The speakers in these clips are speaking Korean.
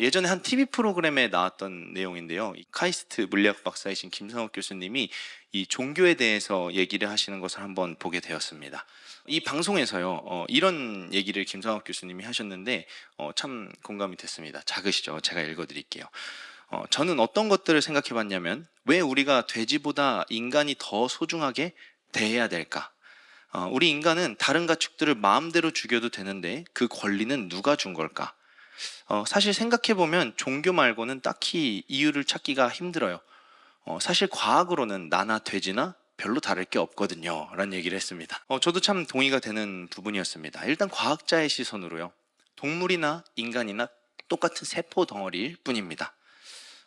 예전에 한 TV 프로그램에 나왔던 내용인데요. 이 카이스트 물리학 박사이신 김상욱 교수님이 이 종교에 대해서 얘기를 하시는 것을 한번 보게 되었습니다. 이 방송에서요, 이런 얘기를 김상욱 교수님이 하셨는데 참 공감이 됐습니다. 작으시죠? 제가 읽어드릴게요. 저는 어떤 것들을 생각해 봤냐면, 왜 우리가 돼지보다 인간이 더 소중하게 대해야 될까? 우리 인간은 다른 가축들을 마음대로 죽여도 되는데 그 권리는 누가 준 걸까? 사실 생각해보면 종교 말고는 딱히 이유를 찾기가 힘들어요. 사실 과학으로는 나나 돼지나 별로 다를 게 없거든요 라는 얘기를 했습니다. 저도 참 동의가 되는 부분이었습니다. 일단 과학자의 시선으로요, 동물이나 인간이나 똑같은 세포 덩어리일 뿐입니다.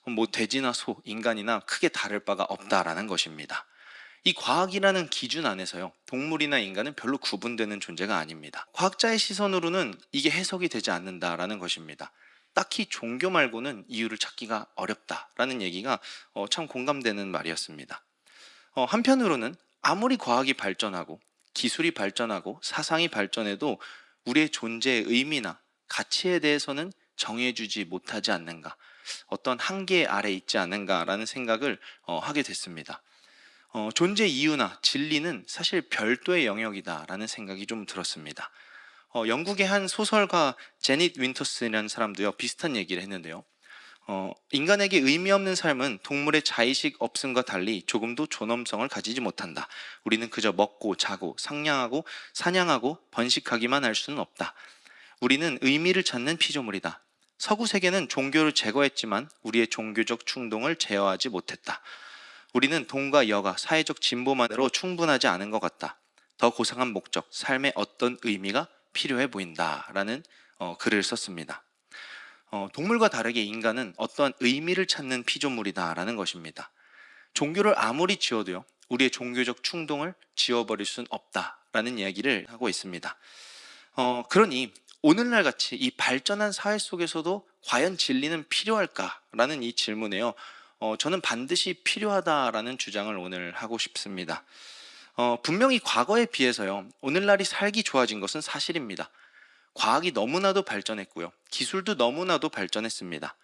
뭐 돼지나 소, 인간이나 크게 다를 바가 없다라는 것입니다. 이 과학이라는 기준 안에서요, 동물이나 인간은 별로 구분되는 존재가 아닙니다. 과학자의 시선으로는 이게 해석이 되지 않는다라는 것입니다. 딱히 종교 말고는 이유를 찾기가 어렵다라는 얘기가 참 공감되는 말이었습니다. 한편으로는 아무리 과학이 발전하고 기술이 발전하고 사상이 발전해도 우리의 존재의 의미나 가치에 대해서는 정해주지 못하지 않는가, 어떤 한계 아래 있지 않는가라는 생각을 하게 됐습니다. 존재 이유나 진리는 사실 별도의 영역이다라는 생각이 좀 들었습니다. 영국의 한 소설가 제닛 윈터스라는 사람도요, 비슷한 얘기를 했는데요. 인간에게 의미 없는 삶은 동물의 자의식 없음과 달리 조금도 존엄성을 가지지 못한다. 우리는 그저 먹고 자고 상냥하고 사냥하고 번식하기만 할 수는 없다. 우리는 의미를 찾는 피조물이다. 서구 세계는 종교를 제거했지만 우리의 종교적 충동을 제어하지 못했다. 우리는 돈과 여가, 사회적 진보만으로 충분하지 않은 것 같다. 더 고상한 목적, 삶의 어떤 의미가 필요해 보인다라는 글을 썼습니다. 동물과 다르게 인간은 어떠한 의미를 찾는 피조물이다라는 것입니다. 종교를 아무리 지어도요, 우리의 종교적 충동을 지워버릴 수는 없다라는 이야기를 하고 있습니다. 그러니 오늘날 같이 이 발전한 사회 속에서도 과연 진리는 필요할까라는 이 질문에요, 저는 반드시 필요하다라는 주장을 오늘 하고 싶습니다. 분명히 과거에 비해서요, 오늘날이 살기 좋아진 것은 사실입니다. 과학이 너무나도 발전했고요, 기술도 너무나도 발전했습니다.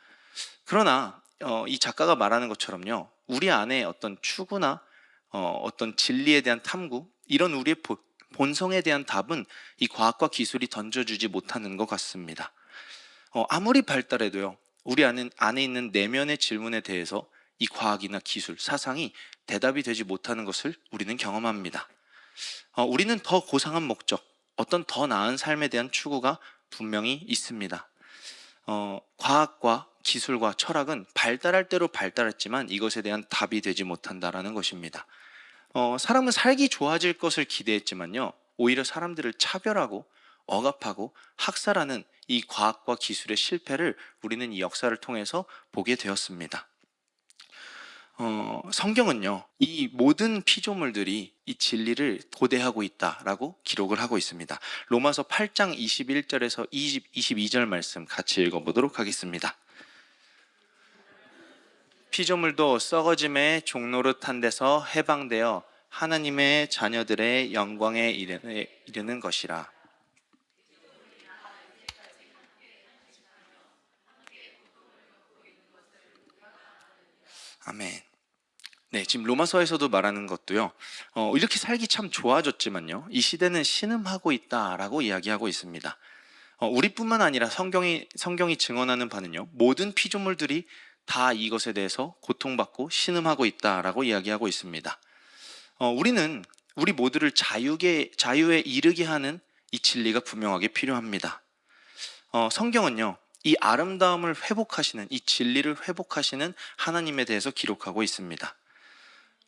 그러나 이 작가가 말하는 것처럼요, 우리 안에 어떤 추구나 어떤 진리에 대한 탐구, 이런 우리의 본성에 대한 답은 이 과학과 기술이 던져주지 못하는 것 같습니다. 아무리 발달해도요, 우리 안에 있는 내면의 질문에 대해서 이 과학이나 기술, 사상이 대답이 되지 못하는 것을 우리는 경험합니다. 우리는 더 고상한 목적, 어떤 더 나은 삶에 대한 추구가 분명히 있습니다. 과학과 기술과 철학은 발달할 대로 발달했지만 이것에 대한 답이 되지 못한다라는 것입니다. 사람은 살기 좋아질 것을 기대했지만요, 오히려 사람들을 차별하고 억압하고 학살하는 이 과학과 기술의 실패를 우리는 이 역사를 통해서 보게 되었습니다. 성경은요, 이 모든 피조물들이 이 진리를 고대하고 있다라고 기록을 하고 있습니다. 로마서 8장 21절에서 22절 말씀 같이 읽어보도록 하겠습니다. 피조물도 썩어짐의 종노릇한 데서 해방되어 하나님의 자녀들의 영광에 이르는 것이라. 아멘. 네, 지금 로마서에서도 말하는 것도요, 이렇게 살기 참 좋아졌지만요, 이 시대는 신음하고 있다라고 이야기하고 있습니다. 우리뿐만 아니라 성경이 증언하는 바는요, 모든 피조물들이 다 이것에 대해서 고통받고 신음하고 있다라고 이야기하고 있습니다. 우리 모두를 자유에 이르게 하는 이 진리가 분명하게 필요합니다. 성경은요, 이 아름다움을 회복하시는, 이 진리를 회복하시는 하나님에 대해서 기록하고 있습니다.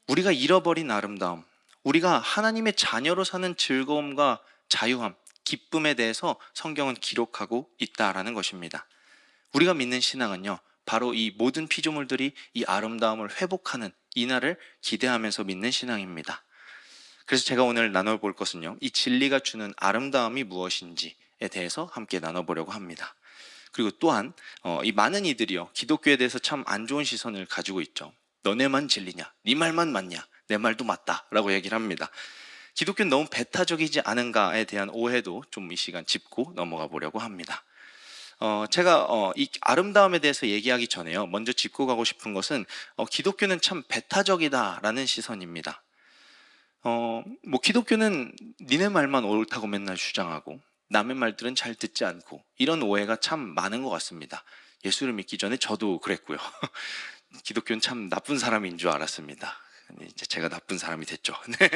우리가 잃어버린 아름다움, 우리가 하나님의 자녀로 사는 즐거움과 자유함, 기쁨에 대해서 성경은 기록하고 있다라는 것입니다. 우리가 믿는 신앙은요, 바로 이 모든 피조물들이 이 아름다움을 회복하는 이날을 기대하면서 믿는 신앙입니다. 그래서 제가 오늘 나눠볼 것은요, 이 진리가 주는 아름다움이 무엇인지에 대해서 함께 나눠보려고 합니다. 그리고 또한 이 많은 이들이요, 기독교에 대해서 참 안 좋은 시선을 가지고 있죠. 너네만 진리냐? 네 말만 맞냐? 내 말도 맞다 라고 얘기를 합니다. 기독교는 너무 배타적이지 않은가에 대한 오해도 좀 이 시간 짚고 넘어가 보려고 합니다. 제가 이 아름다움에 대해서 얘기하기 전에요. 먼저 짚고 가고 싶은 것은 기독교는 참 배타적이다라는 시선입니다. 뭐 기독교는 니네 말만 옳다고 맨날 주장하고 남의 말들은 잘 듣지 않고 이런 오해가 참 많은 것 같습니다. 예수를 믿기 전에 저도 그랬고요. 기독교는 참 나쁜 사람인 줄 알았습니다. 이제 제가 나쁜 사람이 됐죠. 네.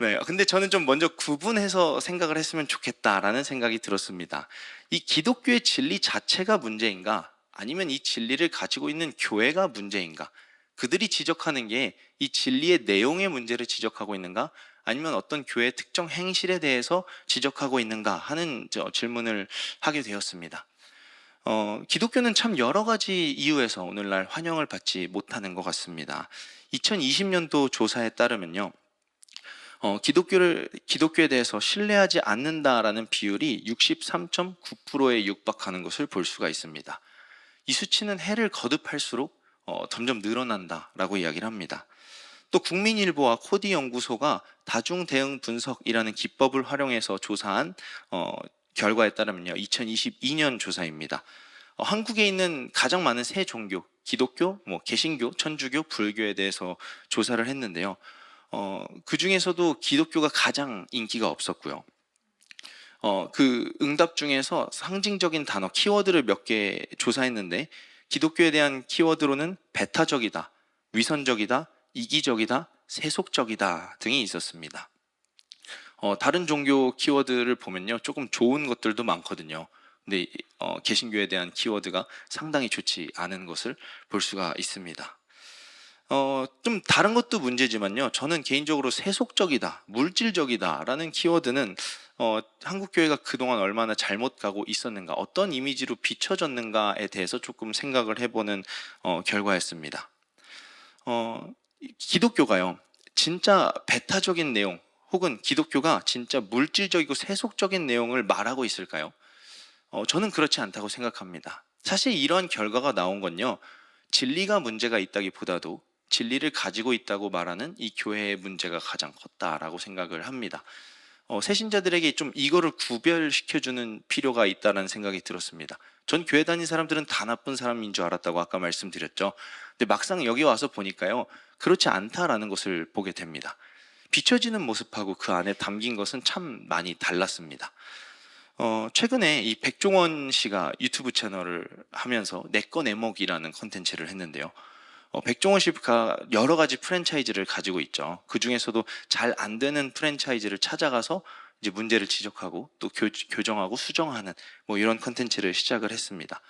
네, 근데 저는 좀 먼저 구분해서 생각을 했으면 좋겠다라는 생각이 들었습니다. 이 기독교의 진리 자체가 문제인가? 아니면 이 진리를 가지고 있는 교회가 문제인가? 그들이 지적하는 게 이 진리의 내용의 문제를 지적하고 있는가? 아니면 어떤 교회의 특정 행실에 대해서 지적하고 있는가 하는 질문을 하게 되었습니다. 기독교는 참 여러 가지 이유에서 오늘날 환영을 받지 못하는 것 같습니다. 2020년도 조사에 따르면요. 기독교에 대해서 신뢰하지 않는다라는 비율이 63.9%에 육박하는 것을 볼 수가 있습니다. 이 수치는 해를 거듭할수록 점점 늘어난다라고 이야기를 합니다. 또 국민일보와 코디 연구소가 다중 대응 분석이라는 기법을 활용해서 조사한 결과에 따르면요, 2022년 조사입니다. 한국에 있는 가장 많은 세 종교, 기독교, 개신교, 천주교, 불교에 대해서 조사를 했는데요. 그 중에서도 기독교가 가장 인기가 없었고요. 그 응답 중에서 상징적인 단어, 키워드를 몇 개 조사했는데 기독교에 대한 키워드로는 배타적이다, 위선적이다, 이기적이다, 세속적이다 등이 있었습니다. 다른 종교 키워드를 보면요, 조금 좋은 것들도 많거든요. 근데 개신교에 대한 키워드가 상당히 좋지 않은 것을 볼 수가 있습니다. 좀 다른 것도 문제지만요, 저는 개인적으로 세속적이다, 물질적이다라는 키워드는 한국 교회가 그동안 얼마나 잘못 가고 있었는가, 어떤 이미지로 비춰졌는가에 대해서 조금 생각을 해보는 결과였습니다. 기독교가요, 진짜 배타적인 내용 혹은 기독교가 진짜 물질적이고 세속적인 내용을 말하고 있을까요? 저는 그렇지 않다고 생각합니다. 사실 이러한 결과가 나온 건요, 진리가 문제가 있다기보다도 진리를 가지고 있다고 말하는 이 교회의 문제가 가장 컸다라고 생각을 합니다. 새신자들에게 좀 이거를 구별시켜주는 필요가 있다는 생각이 들었습니다. 전 교회 다닌 사람들은 다 나쁜 사람인 줄 알았다고 아까 말씀드렸죠. 근데 막상 여기 와서 보니까요, 그렇지 않다라는 것을 보게 됩니다. 비춰지는 모습하고 그 안에 담긴 것은 참 많이 달랐습니다. 최근에 이 백종원 씨가 유튜브 채널을 하면서 내꺼 내목이라는 컨텐츠를 했는데요. 백종원 씨가 여러 가지 프랜차이즈를 가지고 있죠. 그 중에서도 잘 안 되는 프랜차이즈를 찾아가서 이제 문제를 지적하고 또 교정하고 수정하는 뭐 이런 컨텐츠를 시작을 했습니다.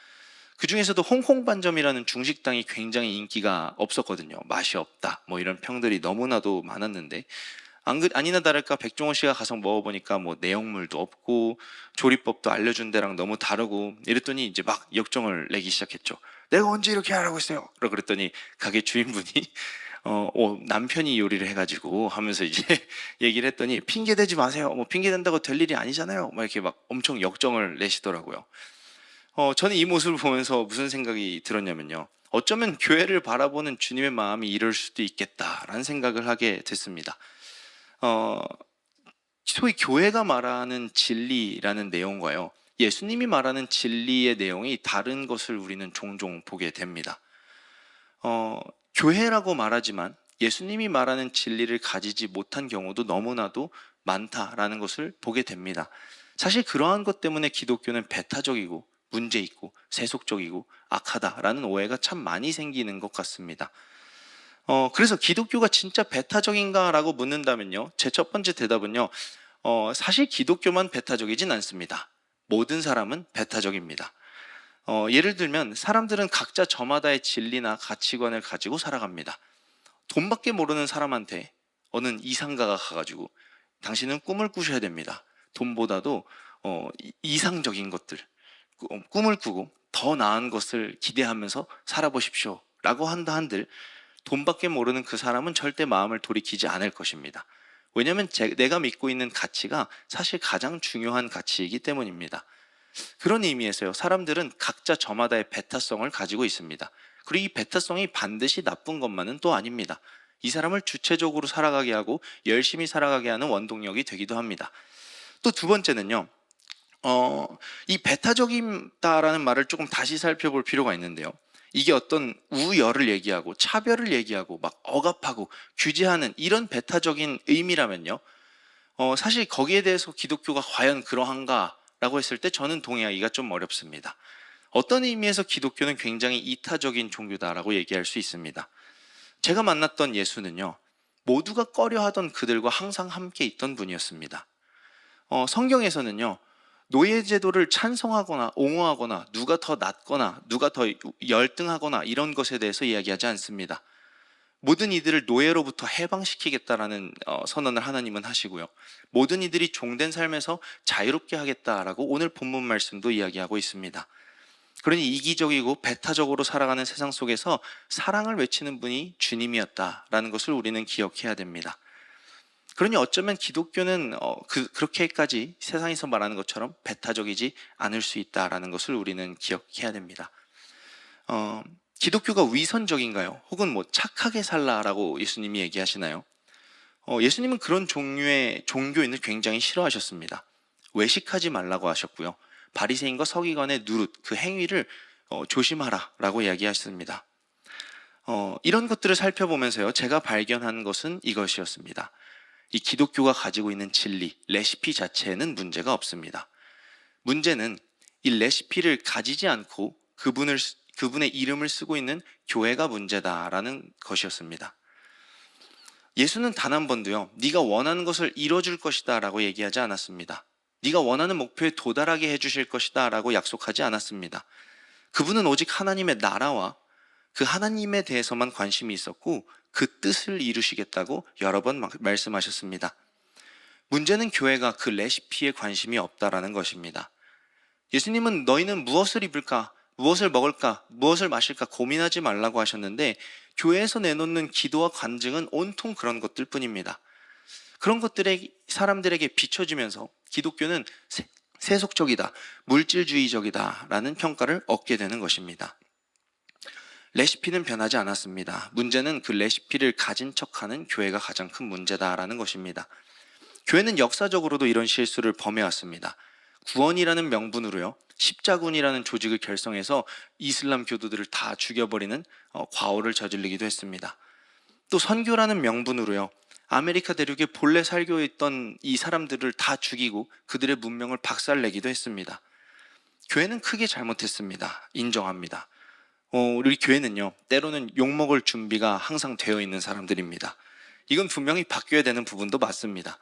그 중에서도 홍콩반점이라는 중식당이 굉장히 인기가 없었거든요. 맛이 없다, 뭐 이런 평들이 너무나도 많았는데 아니나 다를까 백종원 씨가 가서 먹어보니까 뭐 내용물도 없고 조리법도 알려준 데랑 너무 다르고 이랬더니 이제 막 역정을 내기 시작했죠. 내가 언제 이렇게 하라고 했어요? 그랬더니 가게 주인분이 남편이 요리를 해가지고 하면서 이제 얘기를 했더니 핑계 대지 마세요. 뭐 핑계 댄다고 될 일이 아니잖아요. 막 이렇게 막 엄청 역정을 내시더라고요. 저는 이 모습을 보면서 무슨 생각이 들었냐면요, 어쩌면 교회를 바라보는 주님의 마음이 이럴 수도 있겠다라는 생각을 하게 됐습니다. 소위 교회가 말하는 진리라는 내용과요, 예수님이 말하는 진리의 내용이 다른 것을 우리는 종종 보게 됩니다. 교회라고 말하지만 예수님이 말하는 진리를 가지지 못한 경우도 너무나도 많다라는 것을 보게 됩니다. 사실 그러한 것 때문에 기독교는 배타적이고 문제있고 세속적이고 악하다라는 오해가 참 많이 생기는 것 같습니다. 그래서 기독교가 진짜 배타적인가라고 묻는다면요, 제 첫 번째 대답은요, 사실 기독교만 배타적이진 않습니다. 모든 사람은 배타적입니다. 예를 들면 사람들은 각자 저마다의 진리나 가치관을 가지고 살아갑니다. 돈밖에 모르는 사람한테 어느 이상가가 가가지고 당신은 꿈을 꾸셔야 됩니다, 돈보다도 이상적인 것들, 꿈을 꾸고 더 나은 것을 기대하면서 살아보십시오 라고 한다 한들 돈밖에 모르는 그 사람은 절대 마음을 돌이키지 않을 것입니다. 왜냐하면 내가 믿고 있는 가치가 사실 가장 중요한 가치이기 때문입니다. 그런 의미에서요, 사람들은 각자 저마다의 배타성을 가지고 있습니다. 그리고 이 배타성이 반드시 나쁜 것만은 또 아닙니다. 이 사람을 주체적으로 살아가게 하고 열심히 살아가게 하는 원동력이 되기도 합니다. 또 두 번째는요, 이 배타적이다라는 말을 조금 다시 살펴볼 필요가 있는데요. 이게 어떤 우열을 얘기하고 차별을 얘기하고 막 억압하고 규제하는 이런 배타적인 의미라면요. 사실 거기에 대해서 기독교가 과연 그러한가라고 했을 때 저는 동의하기가 좀 어렵습니다. 어떤 의미에서 기독교는 굉장히 이타적인 종교다라고 얘기할 수 있습니다. 제가 만났던 예수는요, 모두가 꺼려하던 그들과 항상 함께 있던 분이었습니다. 성경에서는요, 노예제도를 찬성하거나 옹호하거나 누가 더 낫거나 누가 더 열등하거나 이런 것에 대해서 이야기하지 않습니다. 모든 이들을 노예로부터 해방시키겠다라는 선언을 하나님은 하시고요. 모든 이들이 종된 삶에서 자유롭게 하겠다라고 오늘 본문 말씀도 이야기하고 있습니다. 그러니 이기적이고 배타적으로 살아가는 세상 속에서 사랑을 외치는 분이 주님이었다라는 것을 우리는 기억해야 됩니다. 그러니 어쩌면 기독교는 그렇게까지 세상에서 말하는 것처럼 배타적이지 않을 수 있다라는 것을 우리는 기억해야 됩니다. 기독교가 위선적인가요? 혹은 뭐 착하게 살라라고 예수님이 얘기하시나요? 예수님은 그런 종류의 종교인을 굉장히 싫어하셨습니다. 외식하지 말라고 하셨고요. 바리새인과 서기관의 누릇, 그 행위를 조심하라라고 이야기하셨습니다. 이런 것들을 살펴보면서요, 제가 발견한 것은 이것이었습니다. 이 기독교가 가지고 있는 진리, 레시피 자체에는 문제가 없습니다. 문제는 이 레시피를 가지지 않고 그분의 이름을 쓰고 있는 교회가 문제다라는 것이었습니다. 예수는 단 한 번도요, 네가 원하는 것을 이뤄줄 것이다 라고 얘기하지 않았습니다. 네가 원하는 목표에 도달하게 해주실 것이다 라고 약속하지 않았습니다. 그분은 오직 하나님의 나라와 그 하나님에 대해서만 관심이 있었고 그 뜻을 이루시겠다고 여러 번 말씀하셨습니다. 문제는 교회가 그 레시피에 관심이 없다라는 것입니다. 예수님은 너희는 무엇을 입을까, 무엇을 먹을까, 무엇을 마실까 고민하지 말라고 하셨는데 교회에서 내놓는 기도와 간증은 온통 그런 것들 뿐입니다. 그런 것들에 사람들에게 비춰지면서 기독교는 세속적이다, 물질주의적이다 라는 평가를 얻게 되는 것입니다. 레시피는 변하지 않았습니다. 문제는 그 레시피를 가진 척하는 교회가 가장 큰 문제다라는 것입니다. 교회는 역사적으로도 이런 실수를 범해왔습니다. 구원이라는 명분으로요, 십자군이라는 조직을 결성해서 이슬람 교도들을 다 죽여버리는 과오를 저지르기도 했습니다. 또 선교라는 명분으로요, 아메리카 대륙에 본래 살고 있던 이 사람들을 다 죽이고 그들의 문명을 박살내기도 했습니다. 교회는 크게 잘못했습니다. 인정합니다. 우리 교회는요, 때로는 욕먹을 준비가 항상 되어 있는 사람들입니다. 이건 분명히 바뀌어야 되는 부분도 맞습니다.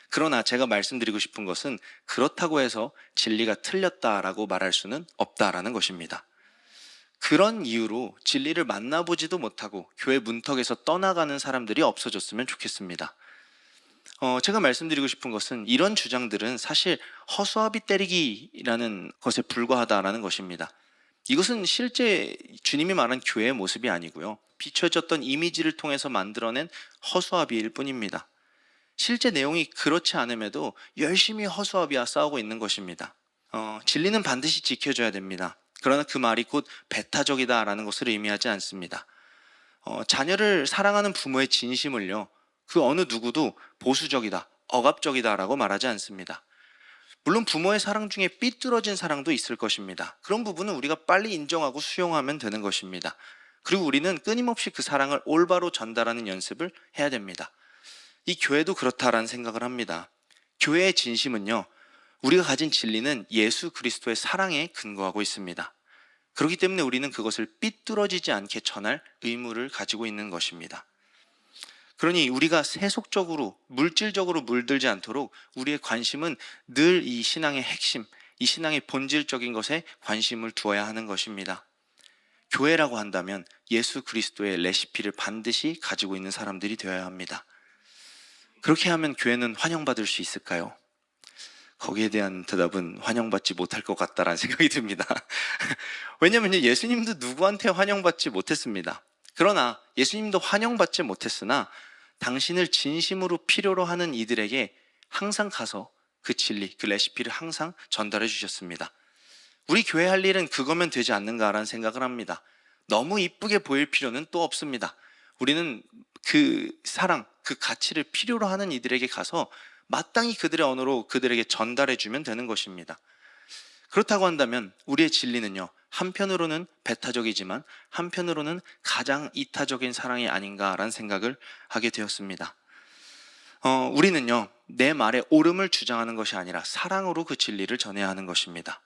그러나 제가 말씀드리고 싶은 것은 그렇다고 해서 진리가 틀렸다라고 말할 수는 없다라는 것입니다. 그런 이유로 진리를 만나보지도 못하고 교회 문턱에서 떠나가는 사람들이 없어졌으면 좋겠습니다. 제가 말씀드리고 싶은 것은 이런 주장들은 사실 허수아비 때리기라는 것에 불과하다라는 것입니다. 이것은 실제 주님이 말한 교회의 모습이 아니고요, 비춰졌던 이미지를 통해서 만들어낸 허수아비일 뿐입니다. 실제 내용이 그렇지 않음에도 열심히 허수아비와 싸우고 있는 것입니다. 진리는 반드시 지켜져야 됩니다. 그러나 그 말이 곧 배타적이다라는 것을 의미하지 않습니다. 자녀를 사랑하는 부모의 진심을요, 그 어느 누구도 보수적이다, 억압적이다라고 말하지 않습니다. 물론 부모의 사랑 중에 삐뚤어진 사랑도 있을 것입니다. 그런 부분은 우리가 빨리 인정하고 수용하면 되는 것입니다. 그리고 우리는 끊임없이 그 사랑을 올바로 전달하는 연습을 해야 됩니다. 이 교회도 그렇다라는 생각을 합니다. 교회의 진심은요, 우리가 가진 진리는 예수 그리스도의 사랑에 근거하고 있습니다. 그렇기 때문에 우리는 그것을 삐뚤어지지 않게 전할 의무를 가지고 있는 것입니다. 그러니 우리가 세속적으로, 물질적으로 물들지 않도록 우리의 관심은 늘 이 신앙의 핵심, 이 신앙의 본질적인 것에 관심을 두어야 하는 것입니다. 교회라고 한다면 예수 그리스도의 레시피를 반드시 가지고 있는 사람들이 되어야 합니다. 그렇게 하면 교회는 환영받을 수 있을까요? 거기에 대한 대답은 환영받지 못할 것 같다라는 생각이 듭니다. 왜냐하면 예수님도 누구한테 환영받지 못했습니다. 그러나 예수님도 환영받지 못했으나 당신을 진심으로 필요로 하는 이들에게 항상 가서 그 진리, 그 레시피를 항상 전달해 주셨습니다. 우리 교회 할 일은 그거면 되지 않는가라는 생각을 합니다. 너무 이쁘게 보일 필요는 또 없습니다. 우리는 그 사랑, 그 가치를 필요로 하는 이들에게 가서 마땅히 그들의 언어로 그들에게 전달해 주면 되는 것입니다. 그렇다고 한다면 우리의 진리는요, 한편으로는 배타적이지만 한편으로는 가장 이타적인 사랑이 아닌가라는 생각을 하게 되었습니다. 우리는요, 내 말의 옳음을 주장하는 것이 아니라 사랑으로 그 진리를 전해야 하는 것입니다.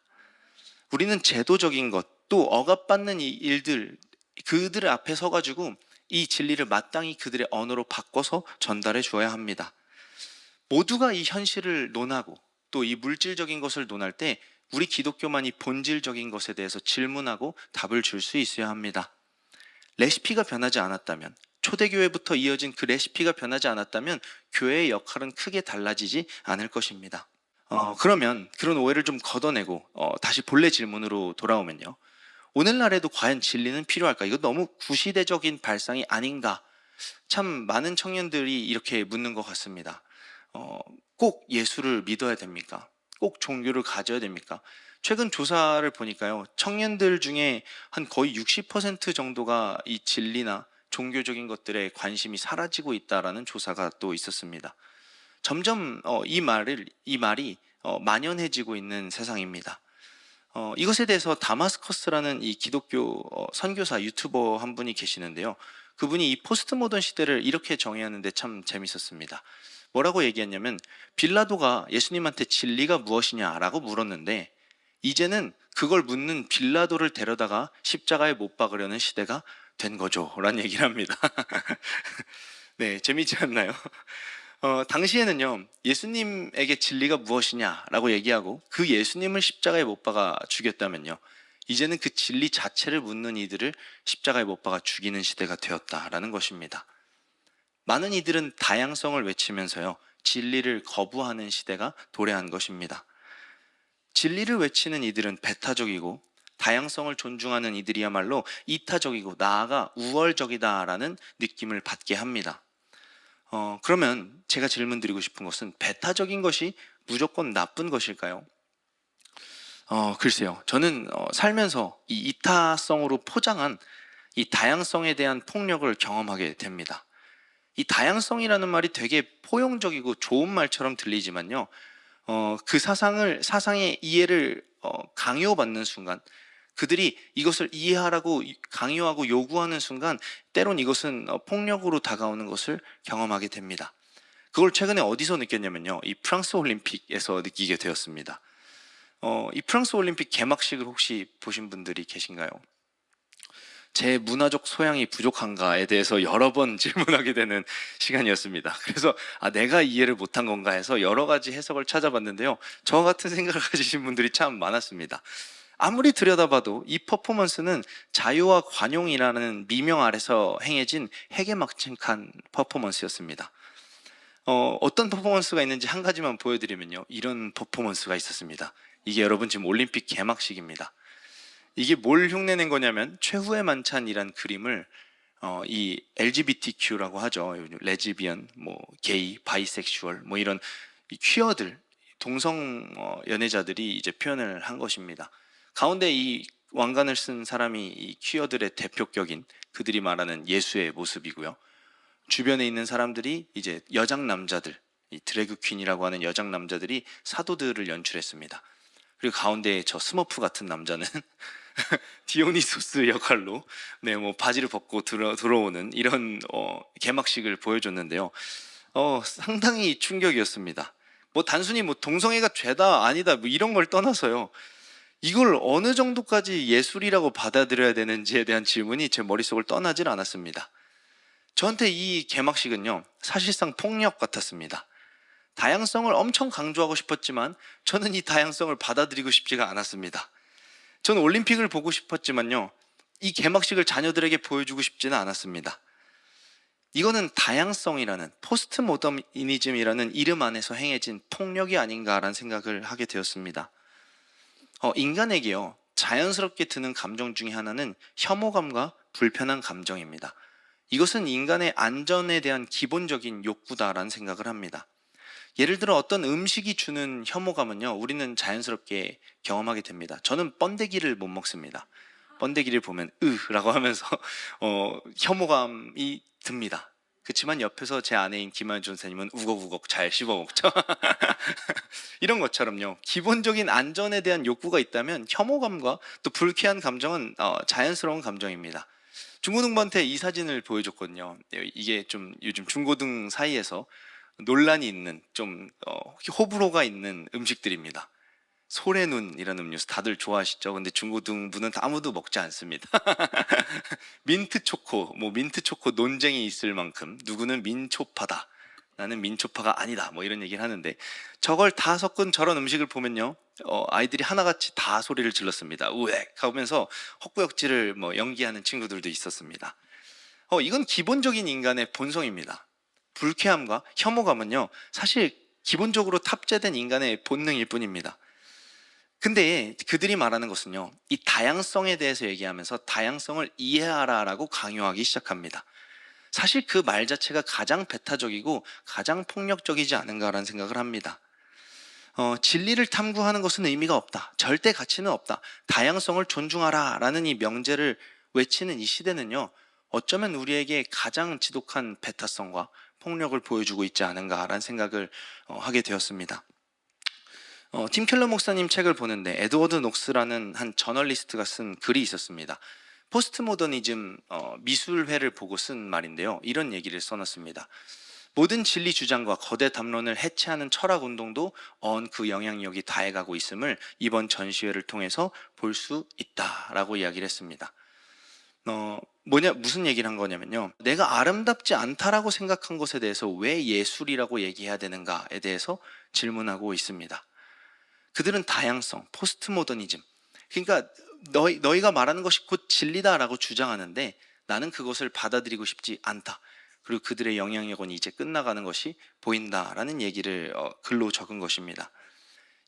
우리는 제도적인 것, 또 억압받는 이 일들, 그들 앞에 서가지고 이 진리를 마땅히 그들의 언어로 바꿔서 전달해 주어야 합니다. 모두가 이 현실을 논하고 또 이 물질적인 것을 논할 때 우리 기독교만이 본질적인 것에 대해서 질문하고 답을 줄 수 있어야 합니다. 레시피가 변하지 않았다면, 초대교회부터 이어진 그 레시피가 변하지 않았다면 교회의 역할은 크게 달라지지 않을 것입니다. 그러면 그런 오해를 좀 걷어내고 다시 본래 질문으로 돌아오면요, 오늘날에도 과연 진리는 필요할까? 이거 너무 구시대적인 발상이 아닌가? 참 많은 청년들이 이렇게 묻는 것 같습니다. 꼭 예수를 믿어야 됩니까? 꼭 종교를 가져야 됩니까? 최근 조사를 보니까요, 청년들 중에 한 거의 60% 정도가 이 진리나 종교적인 것들에 관심이 사라지고 있다라는 조사가 또 있었습니다. 점점 이 말이 만연해지고 있는 세상입니다. 이것에 대해서 다마스커스라는 이 기독교 선교사 유튜버 한 분이 계시는데요, 그분이 이 포스트 모던 시대를 이렇게 정의하는데 참 재밌었습니다. 뭐라고 얘기했냐면, 빌라도가 예수님한테 진리가 무엇이냐라고 물었는데 이제는 그걸 묻는 빌라도를 데려다가 십자가에 못 박으려는 시대가 된 거죠 라는 얘기를 합니다. 네, 재미있지 않나요? 당시에는요, 예수님에게 진리가 무엇이냐라고 얘기하고 그 예수님을 십자가에 못 박아 죽였다면요, 이제는 그 진리 자체를 묻는 이들을 십자가에 못 박아 죽이는 시대가 되었다라는 것입니다. 많은 이들은 다양성을 외치면서요, 진리를 거부하는 시대가 도래한 것입니다. 진리를 외치는 이들은 배타적이고 다양성을 존중하는 이들이야말로 이타적이고 나아가 우월적이다라는 느낌을 받게 합니다. 그러면 제가 질문 드리고 싶은 것은, 배타적인 것이 무조건 나쁜 것일까요? 글쎄요. 저는 살면서 이 이타성으로 포장한 이 다양성에 대한 폭력을 경험하게 됩니다. 이 다양성이라는 말이 되게 포용적이고 좋은 말처럼 들리지만요, 그 사상의 이해를 강요받는 순간, 그들이 이것을 이해하라고 강요하고 요구하는 순간 때론 이것은 폭력으로 다가오는 것을 경험하게 됩니다. 그걸 최근에 어디서 느꼈냐면요, 이 프랑스 올림픽에서 느끼게 되었습니다. 이 프랑스 올림픽 개막식을 혹시 보신 분들이 계신가요? 제 문화적 소양이 부족한가에 대해서 여러 번 질문하게 되는 시간이었습니다. 그래서 내가 이해를 못한 건가 해서 여러 가지 해석을 찾아봤는데요, 저와 같은 생각을 가지신 분들이 참 많았습니다. 아무리 들여다봐도 이 퍼포먼스는 자유와 관용이라는 미명 아래서 행해진 해괴막측한 퍼포먼스였습니다. 어떤 퍼포먼스가 있는지 한 가지만 보여드리면요, 이런 퍼포먼스가 있었습니다. 이게 여러분 지금 올림픽 개막식입니다. 이게 뭘 흉내낸 거냐면, 최후의 만찬이란 그림을 이 LGBTQ라고 하죠. 레즈비언, 게이, 바이섹슈얼, 이런 퀴어들, 동성 연애자들이 이제 표현을 한 것입니다. 가운데 이 왕관을 쓴 사람이 이 퀴어들의 대표격인 그들이 말하는 예수의 모습이고요. 주변에 있는 사람들이 이제 여장 남자들, 이 드래그 퀸이라고 하는 여장 남자들이 사도들을 연출했습니다. 그리고 가운데 저 스머프 같은 남자는 디오니소스 역할로 바지를 벗고 들어오는 이런 개막식을 보여줬는데요. 상당히 충격이었습니다. 단순히 동성애가 죄다 아니다 이런 걸 떠나서요, 이걸 어느 정도까지 예술이라고 받아들여야 되는지에 대한 질문이 제 머릿속을 떠나질 않았습니다. 저한테 이 개막식은요, 사실상 폭력 같았습니다. 다양성을 엄청 강조하고 싶었지만 저는 이 다양성을 받아들이고 싶지가 않았습니다. 저는 올림픽을 보고 싶었지만요, 이 개막식을 자녀들에게 보여주고 싶지는 않았습니다. 이거는 다양성이라는, 포스트 모더니즘이라는 이름 안에서 행해진 폭력이 아닌가라는 생각을 하게 되었습니다. 인간에게요, 자연스럽게 드는 감정 중에 하나는 혐오감과 불편한 감정입니다. 이것은 인간의 안전에 대한 기본적인 욕구다라는 생각을 합니다. 예를 들어 어떤 음식이 주는 혐오감은요, 우리는 자연스럽게 경험하게 됩니다. 저는 번데기를 못 먹습니다. 번데기를 보면 라고 하면서 혐오감이 듭니다. 그렇지만 옆에서 제 아내인 김한준 선생님은 우걱우걱 잘 씹어 먹죠. 이런 것처럼요. 기본적인 안전에 대한 욕구가 있다면 혐오감과 또 불쾌한 감정은 자연스러운 감정입니다. 중고등부한테 이 사진을 보여줬거든요. 이게 좀 요즘 중고등 사이에서 논란이 있는 좀 호불호가 있는 음식들입니다. 소래눈이라는 음료수 다들 좋아하시죠? 근데 중고등부는 아무도 먹지 않습니다. 민트초코, 뭐 민트초코 논쟁이 있을 만큼 누구는 민초파다, 나는 민초파가 아니다, 뭐 이런 얘기를 하는데, 저걸 다 섞은 저런 음식을 보면요, 아이들이 하나같이 다 소리를 질렀습니다. 우엑 하면서 헛구역질을 뭐 연기하는 친구들도 있었습니다. 이건 기본적인 인간의 본성입니다. 불쾌함과 혐오감은요, 사실 기본적으로 탑재된 인간의 본능일 뿐입니다. 근데 그들이 말하는 것은요, 이 다양성에 대해서 얘기하면서 다양성을 이해하라라고 강요하기 시작합니다. 사실 그 말 자체가 가장 배타적이고 가장 폭력적이지 않은가라는 생각을 합니다. 진리를 탐구하는 것은 의미가 없다, 절대 가치는 없다, 다양성을 존중하라 라는 이 명제를 외치는 이 시대는요, 어쩌면 우리에게 가장 지독한 배타성과 폭력을 보여주고 있지 않은가라는 생각을 하게 되었습니다. 팀 켈러 목사님 책을 보는데 에드워드 녹스라는 한 저널리스트가 쓴 글이 있었습니다. 포스트 모더니즘 미술회를 보고 쓴 말인데요, 이런 얘기를 써놨습니다. 모든 진리 주장과 거대 담론을 해체하는 철학 운동도 그 영향력이 다해가고 있음을 이번 전시회를 통해서 볼 수 있다라고 이야기를 했습니다. 무슨 얘기를 한 거냐면요, 내가 아름답지 않다라고 생각한 것에 대해서 왜 예술이라고 얘기해야 되는가에 대해서 질문하고 있습니다. 그들은 다양성, 포스트 모더니즘, 그러니까 너희가 말하는 것이 곧 진리다라고 주장하는데 나는 그것을 받아들이고 싶지 않다, 그리고 그들의 영향력은 이제 끝나가는 것이 보인다라는 얘기를 글로 적은 것입니다.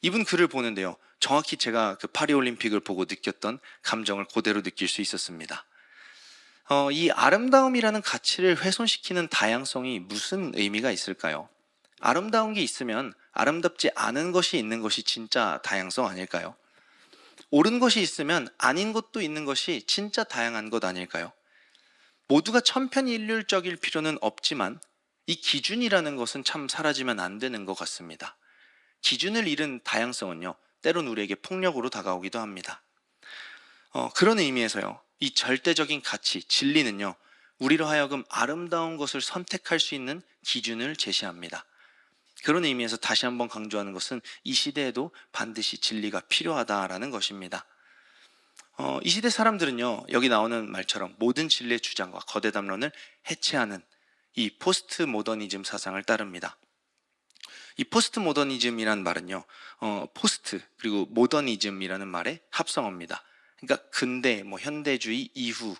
이분 글을 보는데요, 정확히 제가 그 파리올림픽을 보고 느꼈던 감정을 그대로 느낄 수 있었습니다. 이 아름다움이라는 가치를 훼손시키는 다양성이 무슨 의미가 있을까요? 아름다운 게 있으면 아름답지 않은 것이 있는 것이 진짜 다양성 아닐까요? 옳은 것이 있으면 아닌 것도 있는 것이 진짜 다양한 것 아닐까요? 모두가 천편일률적일 필요는 없지만 이 기준이라는 것은 참 사라지면 안 되는 것 같습니다. 기준을 잃은 다양성은요, 때론 우리에게 폭력으로 다가오기도 합니다. 그런 의미에서요, 이 절대적인 가치, 진리는요, 우리로 하여금 아름다운 것을 선택할 수 있는 기준을 제시합니다. 그런 의미에서 다시 한번 강조하는 것은 이 시대에도 반드시 진리가 필요하다라는 것입니다. 이 시대 사람들은요, 여기 나오는 말처럼 모든 진리의 주장과 거대 담론을 해체하는 이 포스트 모더니즘 사상을 따릅니다. 이 포스트 모더니즘이라는 말은요, 포스트 그리고 모더니즘이라는 말의 합성어입니다. 그러니까 근대, 뭐 현대주의 이후.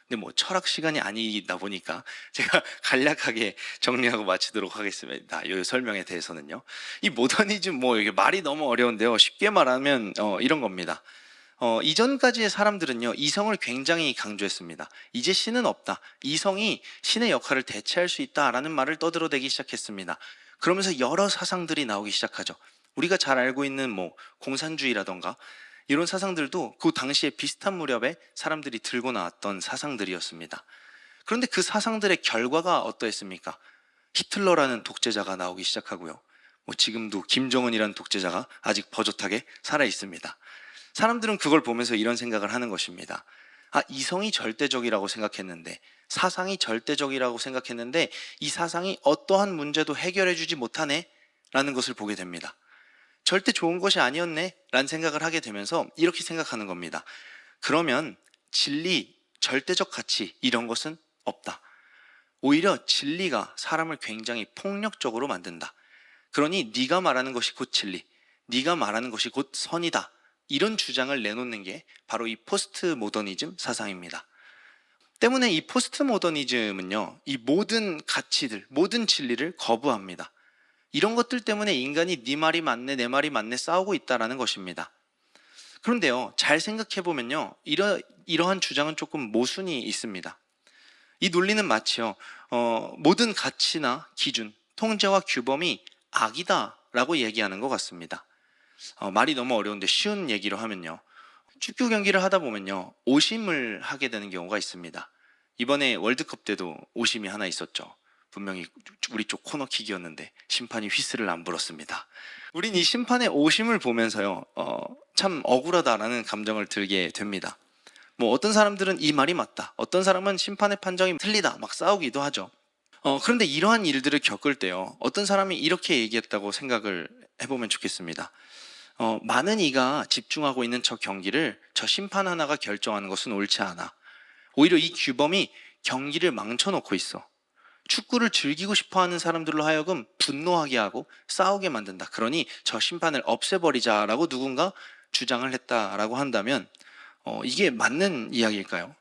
근데 뭐 철학 시간이 아니다 보니까 제가 간략하게 정리하고 마치도록 하겠습니다. 이 설명에 대해서는요, 이 모더니즘, 뭐 이게 말이 너무 어려운데요, 쉽게 말하면 이런 겁니다. 이전까지의 사람들은요, 이성을 굉장히 강조했습니다. 이제 신은 없다, 이성이 신의 역할을 대체할 수 있다라는 말을 떠들어대기 시작했습니다. 그러면서 여러 사상들이 나오기 시작하죠. 우리가 잘 알고 있는 뭐 공산주의라던가 이런 사상들도 그 당시에 비슷한 무렵에 사람들이 들고 나왔던 사상들이었습니다. 그런데 그 사상들의 결과가 어떠했습니까? 히틀러라는 독재자가 나오기 시작하고요, 뭐 지금도 김정은이라는 독재자가 아직 버젓하게 살아 있습니다. 사람들은 그걸 보면서 이런 생각을 하는 것입니다. 이성이 절대적이라고 생각했는데, 사상이 절대적이라고 생각했는데 이 사상이 어떠한 문제도 해결해 주지 못하네 라는 것을 보게 됩니다. 절대 좋은 것이 아니었네 라는 생각을 하게 되면서 이렇게 생각하는 겁니다. 그러면 진리, 절대적 가치 이런 것은 없다. 오히려 진리가 사람을 굉장히 폭력적으로 만든다. 그러니 네가 말하는 것이 곧 진리, 네가 말하는 것이 곧 선이다, 이런 주장을 내놓는 게 바로 이 포스트 모더니즘 사상입니다. 때문에 이 포스트 모더니즘은요, 이 모든 가치들, 모든 진리를 거부합니다. 이런 것들 때문에 인간이 네 말이 맞네, 내 말이 맞네 싸우고 있다는 것입니다. 그런데요, 잘 생각해보면요, 이러한 주장은 조금 모순이 있습니다. 이 논리는 마치요, 모든 가치나 기준, 통제와 규범이 악이다 라고 얘기하는 것 같습니다. 말이 너무 어려운데 쉬운 얘기로 하면요, 축구 경기를 하다 보면요, 오심을 하게 되는 경우가 있습니다. 이번에 월드컵 때도 오심이 하나 있었죠. 분명히 우리 쪽 코너킥이었는데 심판이 휘슬을 안 불었습니다. 우린 이 심판의 오심을 보면서요, 참 억울하다라는 감정을 들게 됩니다. 뭐 어떤 사람들은 이 말이 맞다, 어떤 사람은 심판의 판정이 틀리다 막 싸우기도 하죠. 그런데 이러한 일들을 겪을 때요, 어떤 사람이 이렇게 얘기했다고 생각을 해보면 좋겠습니다. 많은 이가 집중하고 있는 저 경기를 저 심판 하나가 결정하는 것은 옳지 않아. 오히려 이 규범이 경기를 망쳐놓고 있어. 축구를 즐기고 싶어하는 사람들로 하여금 분노하게 하고 싸우게 만든다. 그러니 저 심판을 없애버리자라고 누군가 주장을 했다라고 한다면 이게 맞는 이야기일까요?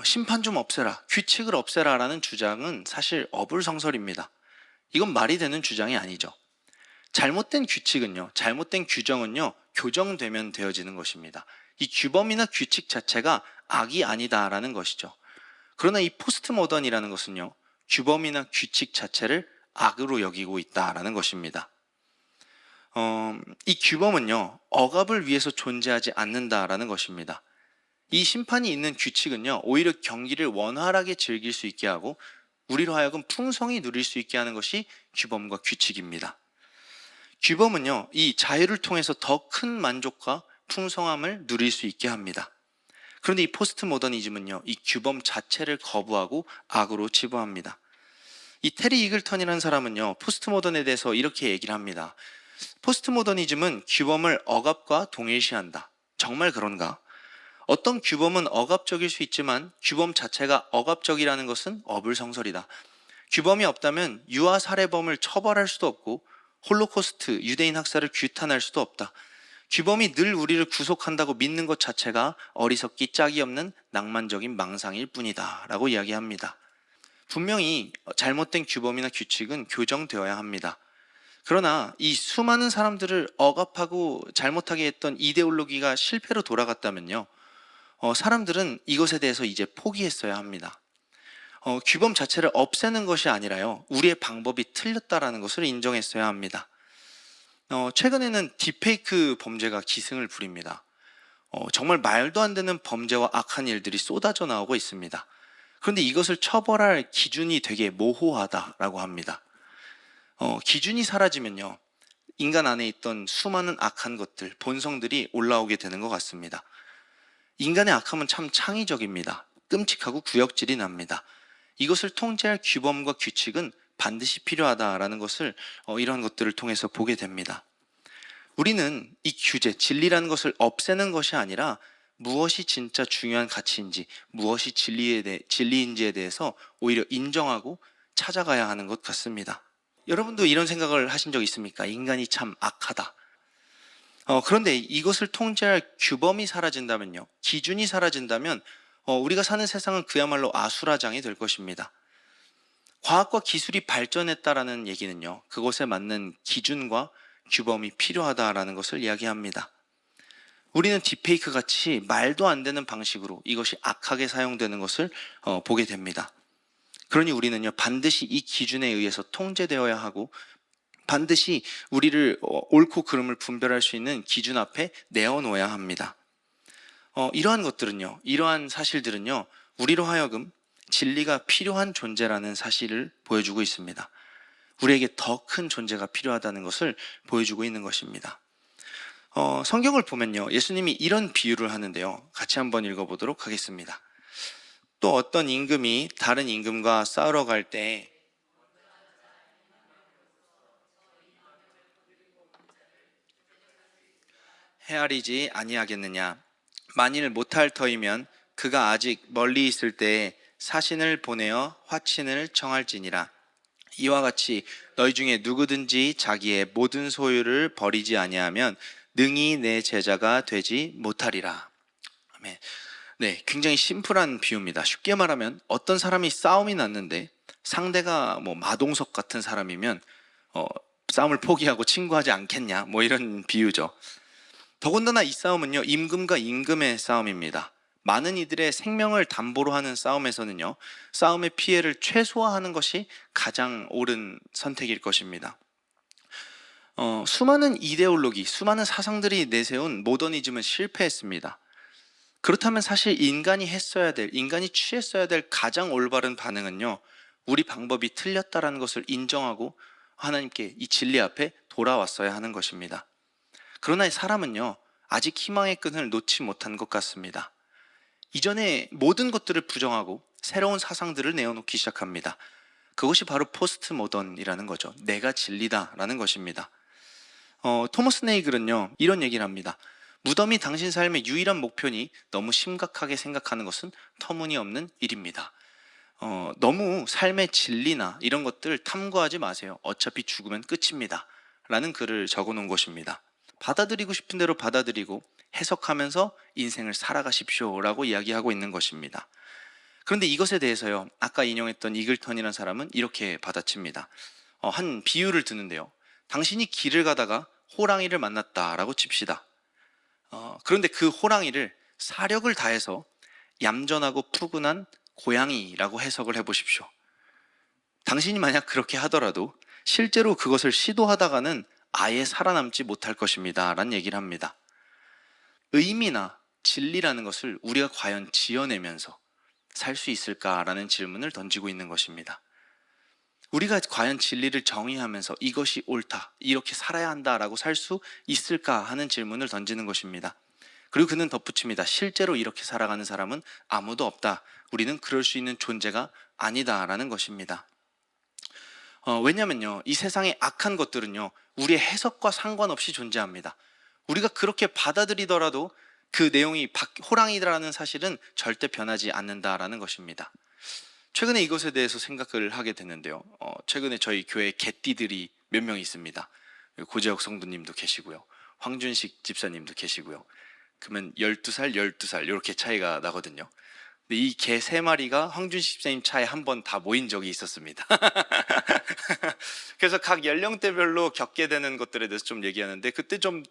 심판 좀 없애라, 규칙을 없애라라는 주장은 사실 어불성설입니다. 이건 말이 되는 주장이 아니죠. 잘못된 규칙은요, 잘못된 규정은요, 교정되면 되어지는 것입니다. 이 규범이나 규칙 자체가 악이 아니다라는 것이죠. 그러나 이 포스트 모던이라는 것은요, 규범이나 규칙 자체를 악으로 여기고 있다라는 것입니다. 이 규범은요, 억압을 위해서 존재하지 않는다라는 것입니다. 이 심판이 있는 규칙은요, 오히려 경기를 원활하게 즐길 수 있게 하고 우리로 하여금 풍성히 누릴 수 있게 하는 것이 규범과 규칙입니다. 규범은요, 이 자유를 통해서 더 큰 만족과 풍성함을 누릴 수 있게 합니다. 그런데 이 포스트 모더니즘은요, 이 규범 자체를 거부하고 악으로 치부합니다. 이 테리 이글턴이라는 사람은요, 포스트 모던에 대해서 이렇게 얘기를 합니다. 포스트 모더니즘은 규범을 억압과 동일시한다. 정말 그런가? 어떤 규범은 억압적일 수 있지만 규범 자체가 억압적이라는 것은 어불성설이다. 규범이 없다면 유아 살해범을 처벌할 수도 없고 홀로코스트, 유대인 학살을 규탄할 수도 없다. 규범이 늘 우리를 구속한다고 믿는 것 자체가 어리석기 짝이 없는 낭만적인 망상일 뿐이다 라고 이야기합니다. 분명히 잘못된 규범이나 규칙은 교정되어야 합니다. 그러나 이 수많은 사람들을 억압하고 잘못하게 했던 이데올로기가 실패로 돌아갔다면요, 사람들은 이것에 대해서 이제 포기했어야 합니다. 규범 자체를 없애는 것이 아니라요, 우리의 방법이 틀렸다라는 것을 인정했어야 합니다. 최근에는 딥페이크 범죄가 기승을 부립니다. 정말 말도 안 되는 범죄와 악한 일들이 쏟아져 나오고 있습니다. 그런데 이것을 처벌할 기준이 되게 모호하다라고 합니다. 기준이 사라지면요, 인간 안에 있던 수많은 악한 것들, 본성들이 올라오게 되는 것 같습니다. 인간의 악함은 참 창의적입니다. 끔찍하고 구역질이 납니다. 이것을 통제할 규범과 규칙은 반드시 필요하다라는 것을 이러한 것들을 통해서 보게 됩니다. 우리는 이 규제, 진리라는 것을 없애는 것이 아니라 무엇이 진짜 중요한 가치인지, 무엇이 진리인지에 대해서 오히려 인정하고 찾아가야 하는 것 같습니다. 여러분도 이런 생각을 하신 적 있습니까? 인간이 참 악하다. 그런데 이것을 통제할 규범이 사라진다면요, 기준이 사라진다면 우리가 사는 세상은 그야말로 아수라장이 될 것입니다. 과학과 기술이 발전했다라는 얘기는요, 그것에 맞는 기준과 규범이 필요하다라는 것을 이야기합니다. 우리는 딥페이크 같이 말도 안 되는 방식으로 이것이 악하게 사용되는 것을 보게 됩니다. 그러니 우리는요, 반드시 이 기준에 의해서 통제되어야 하고 반드시 우리를 옳고 그름을 분별할 수 있는 기준 앞에 내어놓아야 합니다. 이러한 것들은요, 이러한 사실들은요, 우리로 하여금 진리가 필요한 존재라는 사실을 보여주고 있습니다. 우리에게 더 큰 존재가 필요하다는 것을 보여주고 있는 것입니다. 성경을 보면요, 예수님이 이런 비유를 하는데요, 같이 한번 읽어보도록 하겠습니다. 또 어떤 임금이 다른 임금과 싸우러 갈 때 헤아리지 아니하겠느냐? 만일 못할 터이면 그가 아직 멀리 있을 때에 사신을 보내어 화친을 청할지니라. 이와 같이 너희 중에 누구든지 자기의 모든 소유를 버리지 아니하면 능히 내 제자가 되지 못하리라. 아멘. 네, 굉장히 심플한 비유입니다. 쉽게 말하면 어떤 사람이 싸움이 났는데 상대가 뭐 마동석 같은 사람이면 싸움을 포기하고 친구하지 않겠냐, 뭐 이런 비유죠. 더군다나 이 싸움은요, 임금과 임금의 싸움입니다. 많은 이들의 생명을 담보로 하는 싸움에서는요, 싸움의 피해를 최소화하는 것이 가장 옳은 선택일 것입니다. 수많은 이데올로기, 수많은 사상들이 내세운 모더니즘은 실패했습니다. 그렇다면 사실 인간이 취했어야 될 가장 올바른 반응은요, 우리 방법이 틀렸다라는 것을 인정하고 하나님께 이 진리 앞에 돌아왔어야 하는 것입니다. 그러나 사람은요, 아직 희망의 끈을 놓지 못한 것 같습니다. 이전에 모든 것들을 부정하고 새로운 사상들을 내어놓기 시작합니다. 그것이 바로 포스트 모던이라는 거죠. 내가 진리다라는 것입니다. 토머스 네이글은요, 이런 얘기를 합니다. 무덤이 당신 삶의 유일한 목표니 너무 심각하게 생각하는 것은 터무니없는 일입니다. 너무 삶의 진리나 이런 것들 탐구하지 마세요. 어차피 죽으면 끝입니다. 라는 글을 적어 놓은 것입니다. 받아들이고 싶은 대로 받아들이고 해석하면서 인생을 살아가십시오 라고 이야기하고 있는 것입니다. 그런데 이것에 대해서요, 아까 인용했던 이글턴이라는 사람은 이렇게 받아칩니다. 한 비유를 드는데요, 당신이 길을 가다가 호랑이를 만났다라고 칩시다. 그런데 그 호랑이를 사력을 다해서 얌전하고 푸근한 고양이라고 해석을 해보십시오. 당신이 만약 그렇게 하더라도 실제로 그것을 시도하다가는 아예 살아남지 못할 것입니다 라는 얘기를 합니다. 의미나 진리라는 것을 우리가 과연 지어내면서 살 수 있을까라는 질문을 던지고 있는 것입니다. 우리가 과연 진리를 정의하면서 이것이 옳다, 이렇게 살아야 한다라고 살 수 있을까 하는 질문을 던지는 것입니다. 그리고 그는 덧붙입니다. 실제로 이렇게 살아가는 사람은 아무도 없다. 우리는 그럴 수 있는 존재가 아니다라는 것입니다. 왜냐면요, 이 세상의 악한 것들은요, 우리의 해석과 상관없이 존재합니다. 우리가 그렇게 받아들이더라도 그 내용이 호랑이라는 사실은 절대 변하지 않는다라는 것입니다. 최근에 이것에 대해서 생각을 하게 됐는데요, 최근에 저희 교회에 개띠들이 몇 명 있습니다. 고재혁 성도님도 계시고요, 황준식 집사님도 계시고요. 그러면 12살, 12살 이렇게 차이가 나거든요. 근데 이 개 3마리가 황준식 집사님 차에 한 번 다 모인 적이 있었습니다. 그래서 각 연령대별로 겪게 되는 것들에 대해서 좀 얘기하는데, 그때 좀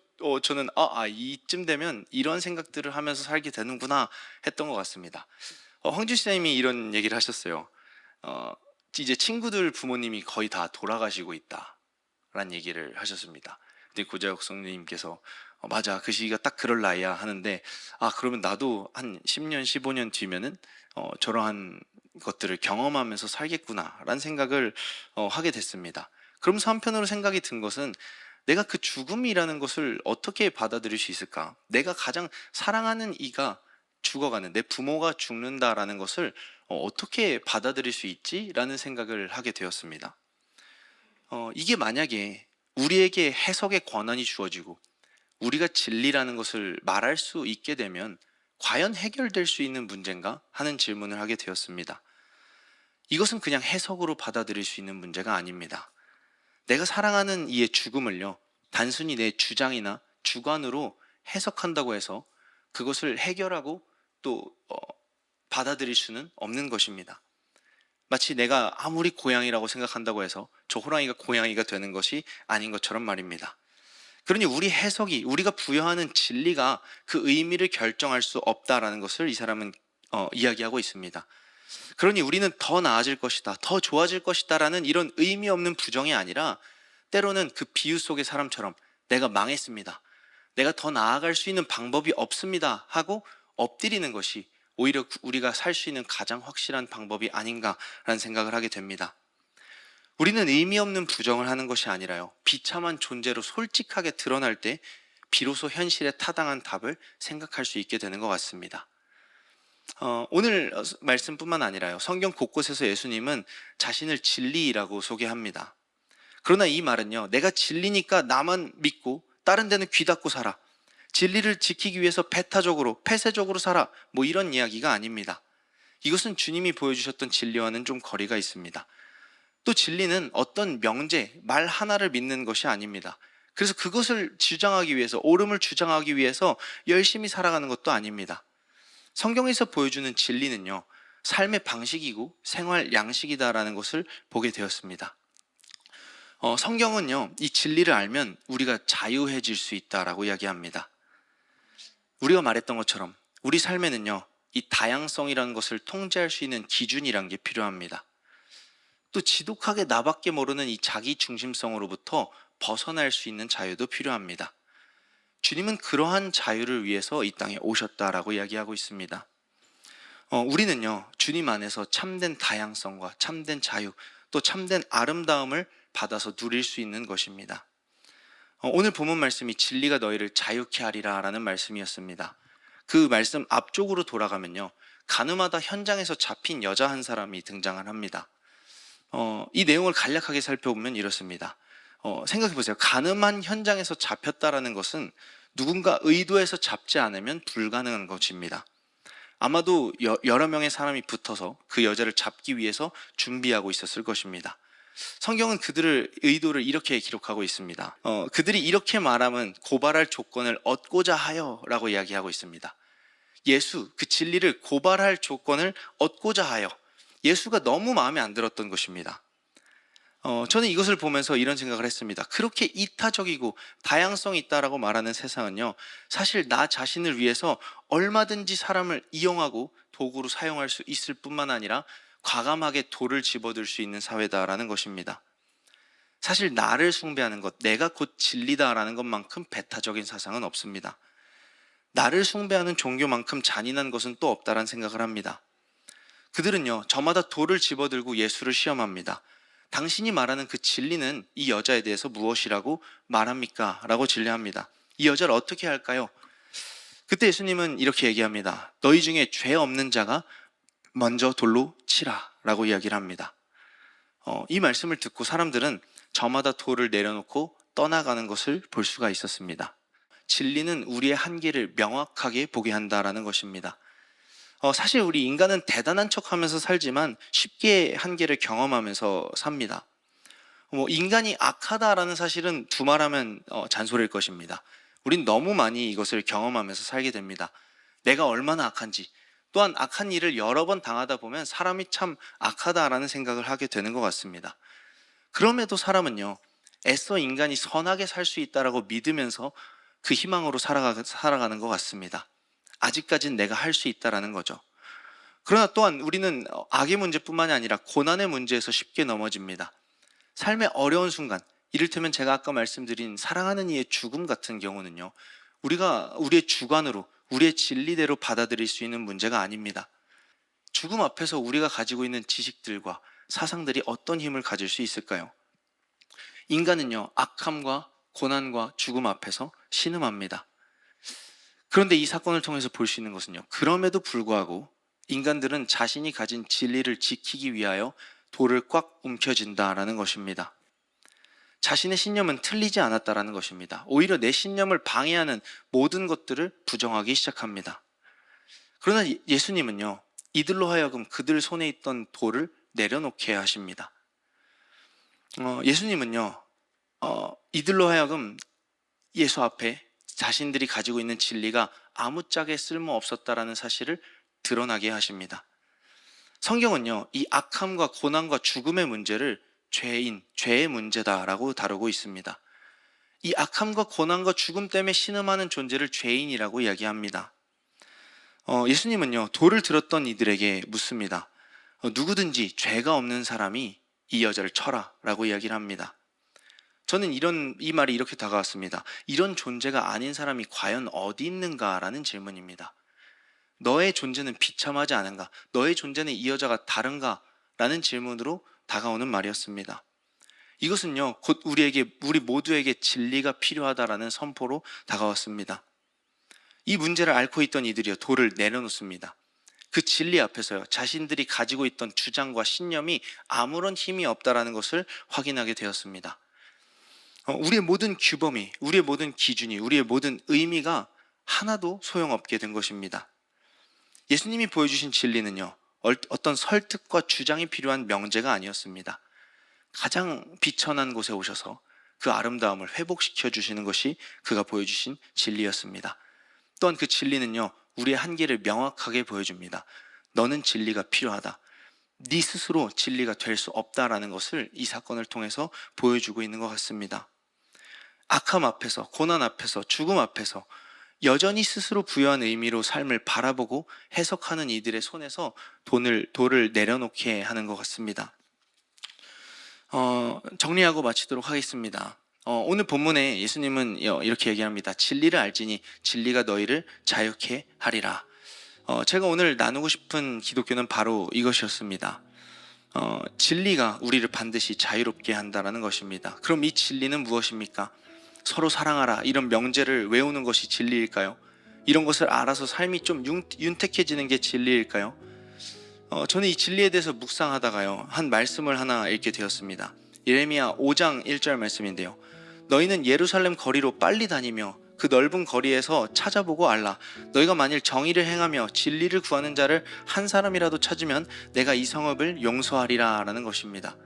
저는 이쯤 되면 이런 생각들을 하면서 살게 되는구나 했던 것 같습니다. 황준식 집사님이 이런 얘기를 하셨어요. 이제 친구들 부모님이 거의 다 돌아가시고 있다라는 얘기를 하셨습니다. 근데 고재혁 성도님께서 맞아, 그 시기가 딱 그럴 나이야 하는데, 그러면 나도 한 10년 15년 뒤면은 저러한 것들을 경험하면서 살겠구나 라는 생각을 하게 됐습니다. 그러면서 한편으로 생각이 든 것은, 내가 그 죽음이라는 것을 어떻게 받아들일 수 있을까? 내가 가장 사랑하는 이가 죽어가는, 내 부모가 죽는다라는 것을 어떻게 받아들일 수 있지? 라는 생각을 하게 되었습니다. 이게 만약에 우리에게 해석의 권한이 주어지고 우리가 진리라는 것을 말할 수 있게 되면 과연 해결될 수 있는 문제인가 하는 질문을 하게 되었습니다. 이것은 그냥 해석으로 받아들일 수 있는 문제가 아닙니다. 내가 사랑하는 이의 죽음을요, 단순히 내 주장이나 주관으로 해석한다고 해서 그것을 해결하고 또 받아들일 수는 없는 것입니다. 마치 내가 아무리 고양이라고 생각한다고 해서 저 호랑이가 고양이가 되는 것이 아닌 것처럼 말입니다. 그러니 우리 해석이, 우리가 부여하는 진리가 그 의미를 결정할 수 없다라는 것을 이 사람은 이야기하고 있습니다. 그러니 우리는 더 나아질 것이다, 더 좋아질 것이다 라는 이런 의미 없는 부정이 아니라, 때로는 그 비유 속의 사람처럼 내가 망했습니다, 내가 더 나아갈 수 있는 방법이 없습니다 하고 엎드리는 것이 오히려 우리가 살 수 있는 가장 확실한 방법이 아닌가라는 생각을 하게 됩니다. 우리는 의미 없는 부정을 하는 것이 아니라요, 비참한 존재로 솔직하게 드러날 때 비로소 현실에 타당한 답을 생각할 수 있게 되는 것 같습니다. 오늘 말씀뿐만 아니라요, 성경 곳곳에서 예수님은 자신을 진리라고 소개합니다. 그러나 이 말은요, 내가 진리니까 나만 믿고 다른 데는 귀 닫고 살아, 진리를 지키기 위해서 배타적으로 폐쇄적으로 살아, 뭐 이런 이야기가 아닙니다. 이것은 주님이 보여주셨던 진리와는 좀 거리가 있습니다. 또 진리는 어떤 명제, 말 하나를 믿는 것이 아닙니다. 그래서 그것을 주장하기 위해서, 옳음을 주장하기 위해서 열심히 살아가는 것도 아닙니다. 성경에서 보여주는 진리는요, 삶의 방식이고 생활 양식이다라는 것을 보게 되었습니다. 성경은요, 이 진리를 알면 우리가 자유해질 수 있다라고 이야기합니다. 우리가 말했던 것처럼 우리 삶에는요, 이 다양성이라는 것을 통제할 수 있는 기준이란 게 필요합니다. 또 지독하게 나밖에 모르는 이 자기 중심성으로부터 벗어날 수 있는 자유도 필요합니다. 주님은 그러한 자유를 위해서 이 땅에 오셨다라고 이야기하고 있습니다. 우리는요, 주님 안에서 참된 다양성과 참된 자유, 또 참된 아름다움을 받아서 누릴 수 있는 것입니다. 오늘 본문 말씀이 진리가 너희를 자유케 하리라 라는 말씀이었습니다. 그 말씀 앞쪽으로 돌아가면요, 가늠하다 현장에서 잡힌 여자 한 사람이 등장을 합니다. 이 내용을 간략하게 살펴보면 이렇습니다. 생각해 보세요. 가늠한 현장에서 잡혔다라는 것은 누군가 의도해서 잡지 않으면 불가능한 것입니다. 아마도 여러 명의 사람이 붙어서 그 여자를 잡기 위해서 준비하고 있었을 것입니다. 성경은 그들의 의도를 이렇게 기록하고 있습니다. 그들이 이렇게 말하면 고발할 조건을 얻고자 하여 라고 이야기하고 있습니다. 예수, 그 진리를 고발할 조건을 얻고자 하여, 예수가 너무 마음에 안 들었던 것입니다. 저는 이것을 보면서 이런 생각을 했습니다. 그렇게 이타적이고 다양성이 있다라고 말하는 세상은요, 사실 나 자신을 위해서 얼마든지 사람을 이용하고 도구로 사용할 수 있을 뿐만 아니라 과감하게 돌을 집어들 수 있는 사회다라는 것입니다. 사실 나를 숭배하는 것, 내가 곧 진리다라는 것만큼 배타적인 사상은 없습니다. 나를 숭배하는 종교만큼 잔인한 것은 또 없다라는 생각을 합니다. 그들은요, 저마다 돌을 집어들고 예수를 시험합니다. 당신이 말하는 그 진리는 이 여자에 대해서 무엇이라고 말합니까? 라고 질문합니다. 이 여자를 어떻게 할까요? 그때 예수님은 이렇게 얘기합니다. 너희 중에 죄 없는 자가 먼저 돌로 치라 라고 이야기를 합니다. 이 말씀을 듣고 사람들은 저마다 돌을 내려놓고 떠나가는 것을 볼 수가 있었습니다. 진리는 우리의 한계를 명확하게 보게 한다라는 것입니다. 사실 우리 인간은 대단한 척하면서 살지만 쉽게 한계를 경험하면서 삽니다. 인간이 악하다라는 사실은 두말하면 잔소리일 것입니다. 우린 너무 많이 이것을 경험하면서 살게 됩니다. 내가 얼마나 악한지, 또한 악한 일을 여러 번 당하다 보면 사람이 참 악하다라는 생각을 하게 되는 것 같습니다. 그럼에도 사람은요, 애써 인간이 선하게 살 수 있다라고 믿으면서 그 희망으로 살아가는 것 같습니다. 아직까지는 내가 할 수 있다라는 거죠. 그러나 또한 우리는 악의 문제뿐만이 아니라 고난의 문제에서 쉽게 넘어집니다. 삶의 어려운 순간, 이를테면 제가 아까 말씀드린 사랑하는 이의 죽음 같은 경우는요, 우리가 우리의 주관으로, 우리의 진리대로 받아들일 수 있는 문제가 아닙니다. 죽음 앞에서 우리가 가지고 있는 지식들과 사상들이 어떤 힘을 가질 수 있을까요? 인간은요, 악함과 고난과 죽음 앞에서 신음합니다. 그런데 이 사건을 통해서 볼 수 있는 것은요, 그럼에도 불구하고 인간들은 자신이 가진 진리를 지키기 위하여 돌을 꽉 움켜쥔다라는 것입니다. 자신의 신념은 틀리지 않았다라는 것입니다. 오히려 내 신념을 방해하는 모든 것들을 부정하기 시작합니다. 그러나 예수님은요, 이들로 하여금 그들 손에 있던 돌을 내려놓게 하십니다. 예수님은요, 이들로 하여금 예수 앞에 자신들이 가지고 있는 진리가 아무짝에 쓸모없었다라는 사실을 드러나게 하십니다. 성경은요, 이 악함과 고난과 죽음의 문제를 죄의 문제다라고 다루고 있습니다. 이 악함과 고난과 죽음 때문에 신음하는 존재를 죄인이라고 이야기합니다. 예수님은요, 돌을 들었던 이들에게 묻습니다. 누구든지 죄가 없는 사람이 이 여자를 쳐라 라고 이야기를 합니다. 저는 이 말이 이렇게 다가왔습니다. 이런 존재가 아닌 사람이 과연 어디 있는가라는 질문입니다. 너의 존재는 비참하지 않은가? 너의 존재는 이 여자가 다른가? 라는 질문으로 다가오는 말이었습니다. 이것은요, 곧 우리 모두에게 진리가 필요하다라는 선포로 다가왔습니다. 이 문제를 앓고 있던 이들이요, 돌을 내려놓습니다. 그 진리 앞에서요, 자신들이 가지고 있던 주장과 신념이 아무런 힘이 없다라는 것을 확인하게 되었습니다. 우리의 모든 규범이, 우리의 모든 기준이, 우리의 모든 의미가 하나도 소용없게 된 것입니다. 예수님이 보여주신 진리는요, 어떤 설득과 주장이 필요한 명제가 아니었습니다. 가장 비천한 곳에 오셔서 그 아름다움을 회복시켜 주시는 것이 그가 보여주신 진리였습니다. 또한 그 진리는요, 우리의 한계를 명확하게 보여줍니다. 너는 진리가 필요하다. 네 스스로 진리가 될 수 없다라는 것을 이 사건을 통해서 보여주고 있는 것 같습니다. 악함 앞에서, 고난 앞에서, 죽음 앞에서 여전히 스스로 부여한 의미로 삶을 바라보고 해석하는 이들의 손에서 돌을 내려놓게 하는 것 같습니다. 정리하고 마치도록 하겠습니다. 오늘 본문에 예수님은 이렇게 얘기합니다. 진리를 알지니 진리가 너희를 자유케 하리라. 제가 오늘 나누고 싶은 기독교는 바로 이것이었습니다. 진리가 우리를 반드시 자유롭게 한다는 것입니다. 그럼 이 진리는 무엇입니까? 서로 사랑하라 이런 명제를 외우는 것이 진리일까요? 이런 것을 알아서 삶이 좀 윤택해지는 게 진리일까요? 저는 이 진리에 대해서 묵상하다가요, 한 말씀을 하나 읽게 되었습니다. 예레미야 5장 1절 말씀인데요. 너희는 예루살렘 거리로 빨리 다니며 그 넓은 거리에서 찾아보고 알라. 너희가 만일 정의를 행하며 진리를 구하는 자를 한 사람이라도 찾으면 내가 이 성읍을 용서하리라 라는 것입니다.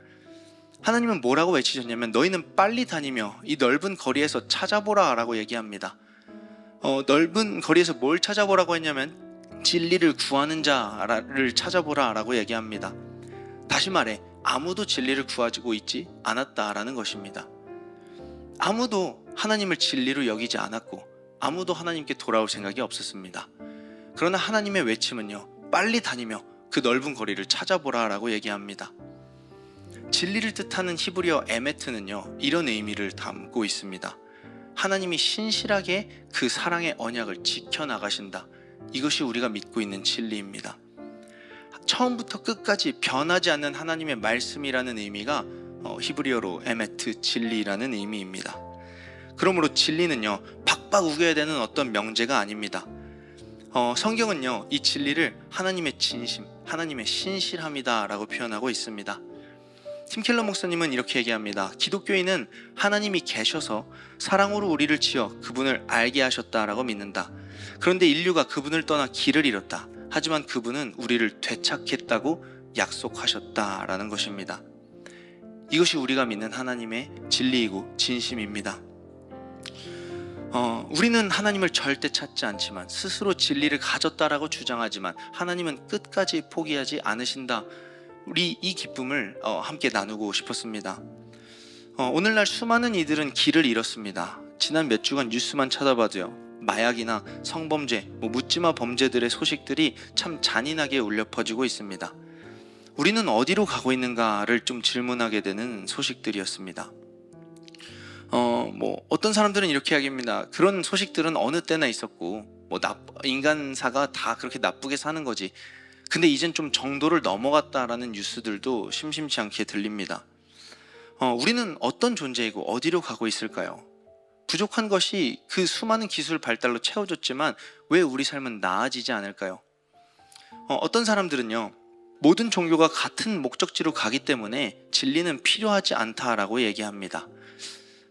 하나님은 뭐라고 외치셨냐면 너희는 빨리 다니며 이 넓은 거리에서 찾아보라 라고 얘기합니다. 넓은 거리에서 뭘 찾아보라고 했냐면 진리를 구하는 자를 찾아보라 라고 얘기합니다. 다시 말해 아무도 진리를 구하고 있지 않았다라는 것입니다. 아무도 하나님을 진리로 여기지 않았고 아무도 하나님께 돌아올 생각이 없었습니다. 그러나 하나님의 외침은요, 빨리 다니며 그 넓은 거리를 찾아보라 라고 얘기합니다. 진리를 뜻하는 히브리어 에메트는요, 이런 의미를 담고 있습니다. 하나님이 신실하게 그 사랑의 언약을 지켜나가신다. 이것이 우리가 믿고 있는 진리입니다. 처음부터 끝까지 변하지 않는 하나님의 말씀이라는 의미가 히브리어로 에메트, 진리라는 의미입니다. 그러므로 진리는요, 박박 우겨야 되는 어떤 명제가 아닙니다. 성경은요, 이 진리를 하나님의 진심, 하나님의 신실함이다 라고 표현하고 있습니다. 팀 켈러 목사님은 이렇게 얘기합니다. 기독교인은 하나님이 계셔서 사랑으로 우리를 지어 그분을 알게 하셨다라고 믿는다. 그런데 인류가 그분을 떠나 길을 잃었다. 하지만 그분은 우리를 되찾겠다고 약속하셨다라는 것입니다. 이것이 우리가 믿는 하나님의 진리이고 진심입니다. 우리는 하나님을 절대 찾지 않지만 스스로 진리를 가졌다라고 주장하지만 하나님은 끝까지 포기하지 않으신다. 우리 이 기쁨을 함께 나누고 싶었습니다. 오늘날 수많은 이들은 길을 잃었습니다. 지난 몇 주간 뉴스만 찾아봐도요, 마약이나 성범죄, 묻지마 범죄들의 소식들이 참 잔인하게 울려 퍼지고 있습니다. 우리는 어디로 가고 있는가를 좀 질문하게 되는 소식들이었습니다. 어떤 사람들은 이렇게 이야기합니다. 그런 소식들은 어느 때나 있었고 인간사가 다 그렇게 나쁘게 사는 거지. 근데 이젠 좀 정도를 넘어갔다라는 뉴스들도 심심치 않게 들립니다. 우리는 어떤 존재이고 어디로 가고 있을까요? 부족한 것이 그 수많은 기술 발달로 채워졌지만 왜 우리 삶은 나아지지 않을까요? 어떤 사람들은요, 모든 종교가 같은 목적지로 가기 때문에 진리는 필요하지 않다라고 얘기합니다.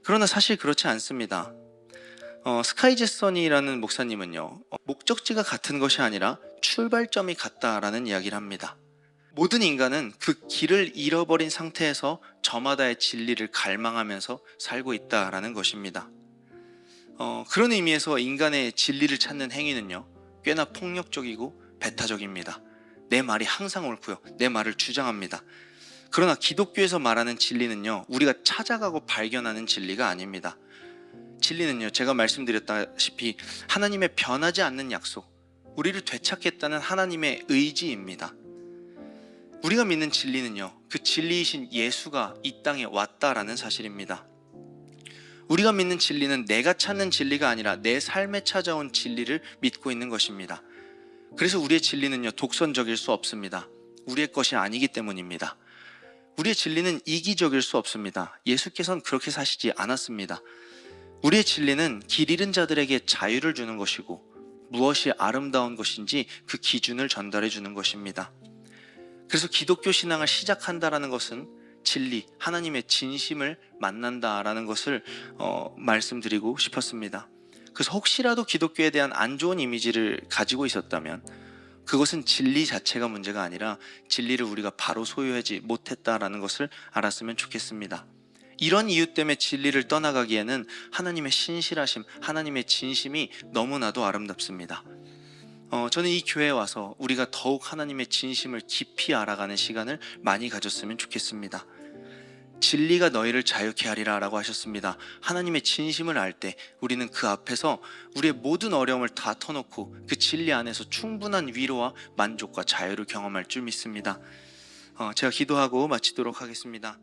그러나 사실 그렇지 않습니다. 스카이제선이라는 목사님은요, 목적지가 같은 것이 아니라 출발점이 같다라는 이야기를 합니다. 모든 인간은 그 길을 잃어버린 상태에서 저마다의 진리를 갈망하면서 살고 있다라는 것입니다. 그런 의미에서 인간의 진리를 찾는 행위는요, 꽤나 폭력적이고 배타적입니다. 내 말이 항상 옳고요, 내 말을 주장합니다. 그러나 기독교에서 말하는 진리는요, 우리가 찾아가고 발견하는 진리가 아닙니다. 진리는요, 제가 말씀드렸다시피 하나님의 변하지 않는 약속, 우리를 되찾겠다는 하나님의 의지입니다. 우리가 믿는 진리는요, 그 진리이신 예수가 이 땅에 왔다라는 사실입니다. 우리가 믿는 진리는 내가 찾는 진리가 아니라 내 삶에 찾아온 진리를 믿고 있는 것입니다. 그래서 우리의 진리는요, 독선적일 수 없습니다. 우리의 것이 아니기 때문입니다. 우리의 진리는 이기적일 수 없습니다. 예수께서는 그렇게 사시지 않았습니다. 우리의 진리는 길 잃은 자들에게 자유를 주는 것이고 무엇이 아름다운 것인지 그 기준을 전달해 주는 것입니다. 그래서 기독교 신앙을 시작한다라는 것은 진리, 하나님의 진심을 만난다라는 것을 말씀드리고 싶었습니다. 그래서 혹시라도 기독교에 대한 안 좋은 이미지를 가지고 있었다면 그것은 진리 자체가 문제가 아니라 진리를 우리가 바로 소유하지 못했다라는 것을 알았으면 좋겠습니다. 이런 이유 때문에 진리를 떠나가기에는 하나님의 신실하심, 하나님의 진심이 너무나도 아름답습니다. 저는 이 교회에 와서 우리가 더욱 하나님의 진심을 깊이 알아가는 시간을 많이 가졌으면 좋겠습니다. 진리가 너희를 자유케 하리라 라고 하셨습니다. 하나님의 진심을 알 때 우리는 그 앞에서 우리의 모든 어려움을 다 터놓고 그 진리 안에서 충분한 위로와 만족과 자유를 경험할 줄 믿습니다. 제가 기도하고 마치도록 하겠습니다.